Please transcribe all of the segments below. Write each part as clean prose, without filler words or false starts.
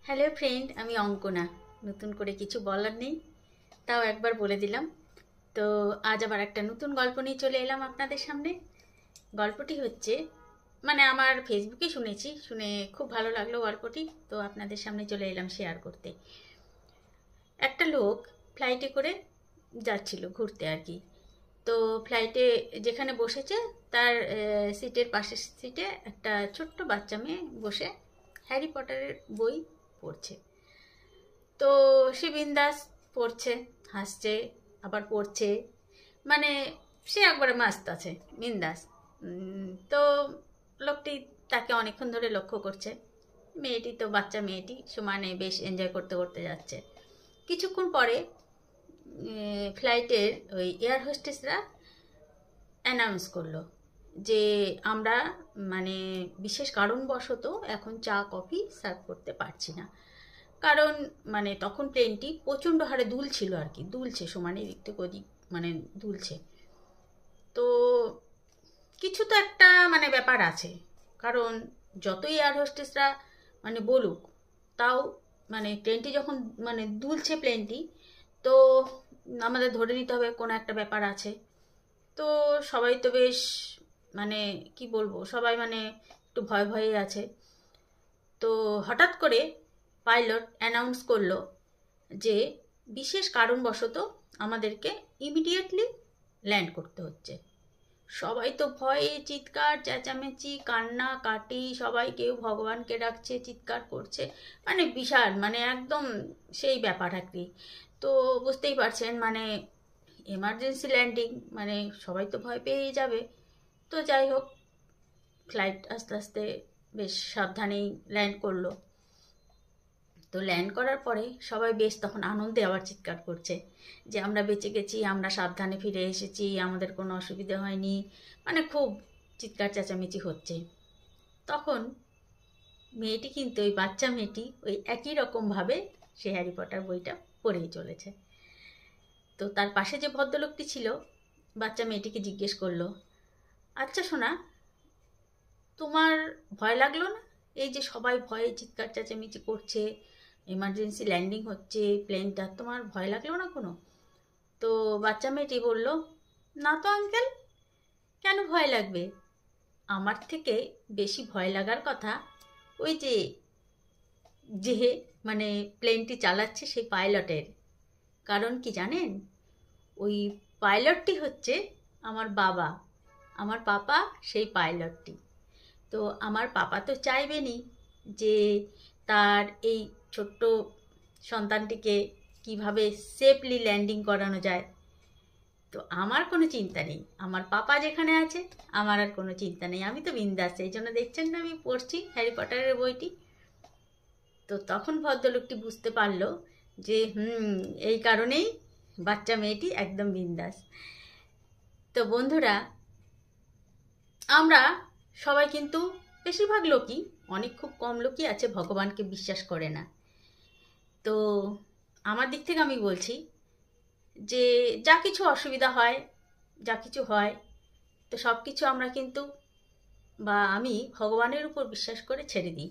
Hello friend, আমি অঙ্কনা। নতুন করে কিছু বলার নেই, তাও একবার বলে দিলাম। তো আজ আবার একটা নতুন গল্প নিয়ে চলে এলাম আপনাদের সামনে। গল্পটি হচ্ছে, আমার ফেসবুকে শুনে খুব ভালো লাগলো গল্পটি, তো আপনাদের সামনে চলে এলাম শেয়ার করতে। একটা লোক ফ্লাইটে করে যাচ্ছিল ঘুরতে আর কি। তো ফ্লাইটে যেখানে বসেছে তার সিটের পাশের সিটে একটা ছোট্ট বাচ্চা মেয়ে বসে হ্যারি পটারের বই পড়ছে। তো সে বিন্দাস পড়ছে, হাসছে, আবার পড়ছে, মানে সে একবারে মাস্ত আছে, বিন্দাস। তো লোকটি তাকে অনেকক্ষণ ধরে লক্ষ্য করছে। মেয়েটি তো বাচ্চা মেয়েটি সমানে বেশ এনজয় করতে করতে যাচ্ছে। কিছুক্ষণ পরে ফ্লাইটের ওই এয়ার হোস্টেসরা অ্যানাউন্স করলো যে আমরা মানে বিশেষ কারণবশত এখন চা কফি সার্ভ করতে পারছি না। কারণ তখন প্লেনটি প্রচণ্ড হারে দুলছিল আর কি, দুলছে সমানে এদিক থেকে ওদিক, দুলছে। তো কিছু তো একটা ব্যাপার আছে, কারণ যতই এয়ার হোস্টেসরা বলুক, তাও প্লেনটি যখন দুলছে প্লেনটি, তো আমাদের ধরে নিতে হবে কোনো একটা ব্যাপার আছে। তো সবাই তো বেশ কি বলবো, সবাই একটু ভয় ভয়ে আছে। তো হঠাৎ করে পাইলট অ্যানাউন্স করলো যে বিশেষ কারণবশত আমাদেরকে ইমিডিয়েটলি ল্যান্ড করতে হচ্ছে। সবাই তো ভয়ে চিৎকার চেঁচামেচি কান্না কাটি, সবাই কেউ ভগবানকে ডাকছে, চিৎকার করছে, বিশাল একদম সেই ব্যাপার আর কি। তো বুঝতেই পারছেন এমার্জেন্সি ল্যান্ডিং, সবাই তো ভয় পেয়ে যাবে। তো যাই হোক, ফ্লাইট আস্তে আস্তে বেশ সাবধানেই ল্যান্ড করলো। তো ল্যান্ড করার পরে সবাই বেশ তখন আনন্দে আবার চিৎকার করছে যে আমরা বেঁচে গেছি, আমরা সাবধানে ফিরে এসেছি, আমাদের কোনো অসুবিধা হয়নি, খুব চিৎকার চেঁচামেচি হচ্ছে। তখন মেয়েটি কিন্তু, ওই বাচ্চা মেয়েটি, ওই একই রকমভাবে সে হ্যারি পটার বইটা পড়েই চলেছে। তো তার পাশে যে ভদ্রলোকটি ছিল, বাচ্চা মেয়েটিকে জিজ্ঞেস করলো, আচ্ছা শোনা, তোমার ভয় লাগলো না? এই যে সবাই ভয়ে চিৎকার চেঁচামেচি করছে, এমার্জেন্সি ল্যান্ডিং হচ্ছে প্লেনটা, তোমার ভয় লাগলো না কোনো? তো বাচ্চা মেয়েটি বলল, না তো আঙ্কেল, কেন ভয় লাগবে? আমার থেকে বেশি ভয় লাগার কথা ওই যে যে প্লেনটি চালাচ্ছে সেই পাইলটের। কারণ কি জানেন? ওই পাইলটটি হচ্ছে আমার বাবা, আমার পাপা সেই পাইলটটি। তো আমার পাপা তো চাইবেনই যে তার এই ছোট্ট সন্তানটিকে কিভাবে সেফলি ল্যান্ডিং করানো যায়। তো আমার কোনো চিন্তা নেই, আমার পাপা যেখানে আছে আমার আর কোনো চিন্তা নেই, আমি তো বিন্দাস। এই জন্য দেখছেন না আমি পড়ছি হ্যারি পটারের বইটি। তো তখন ভদ্রলোকটি বুঝতে পারলো যে এই কারণেই বাচ্চা মেয়েটি একদম বিন্দাস। তো বন্ধুরা, আমরা সবাই কিন্তু, বেশিরভাগ লোকই, অনেক খুব কম লোকই আছে ভগবানকে বিশ্বাস করে না। তো আমার দিক থেকে আমি বলছি যে যা কিছু অসুবিধা হয়, যা কিছু হয়, তো সব কিছু আমরা কিন্তু, বা আমি ভগবানের উপর বিশ্বাস করে ছেড়ে দিই।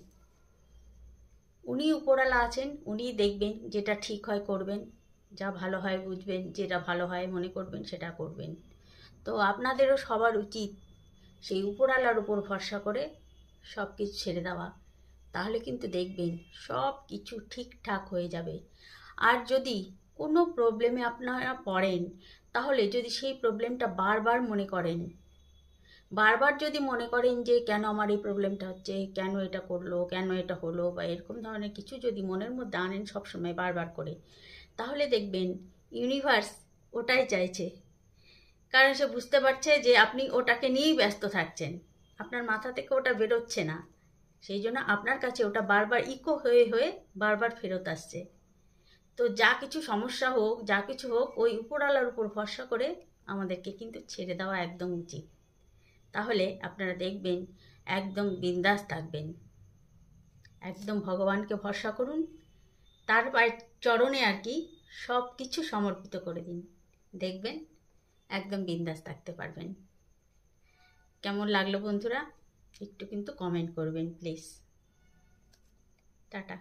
উনি উপরওয়ালা আছেন, উনি দেখবেন, যেটা ঠিক হয় করবেন, যা ভালো হয় বুঝবেন, যেটা ভালো হয় মনে করবেন সেটা করবেন। তো আপনাদেরও সবার উচিত সেই উপরওয়ালার উপর ভরসা করে সব কিছু ছেড়ে দেওয়া। তাহলে কিন্তু দেখবেন সব কিছু ঠিকঠাক হয়ে যাবে। আর যদি কোনো প্রবলেমে আপনারা পড়েন, তাহলে যদি সেই প্রবলেমটা বারবার মনে করেন, বারবার যদি মনে করেন যে কেন আমার এই প্রবলেমটা হচ্ছে, কেন এটা করলো, কেন এটা হলো, বা এরকম ধরনের কিছু যদি মনের মধ্যে আনেন সবসময় বারবার করে, তাহলে দেখবেন ইউনিভার্স ওটাই চাইছে। কারণ সে বুঝতে পারছে যে আপনি ওটাকে নিয়েই ব্যস্ত থাকছেন, আপনার মাথা থেকে ওটা বেরোচ্ছে না। সেই জন্য আপনার কাছে ওটা বারবার ইকো হয়ে হয়ে বারবার ফেরত আসছে। তো যা কিছু সমস্যা হোক, যা কিছু হোক, ওই উপরওয়ালার উপর ভরসা করে আমাদেরকে কিন্তু ছেড়ে দেওয়া একদম উচিত। তাহলে আপনারা দেখবেন একদম বিন্দাস থাকবেন। একদম ভগবানকে ভরসা করুন, তার চরণে আর কি সব কিছু সমর্পিত করে দিন, দেখবেন একদম বিন্দাস থাকতে পারবেন। কেমন লাগলো বন্ধুরা? একটু কিন্তু কমেন্ট করবেন প্লিজ। টাটা।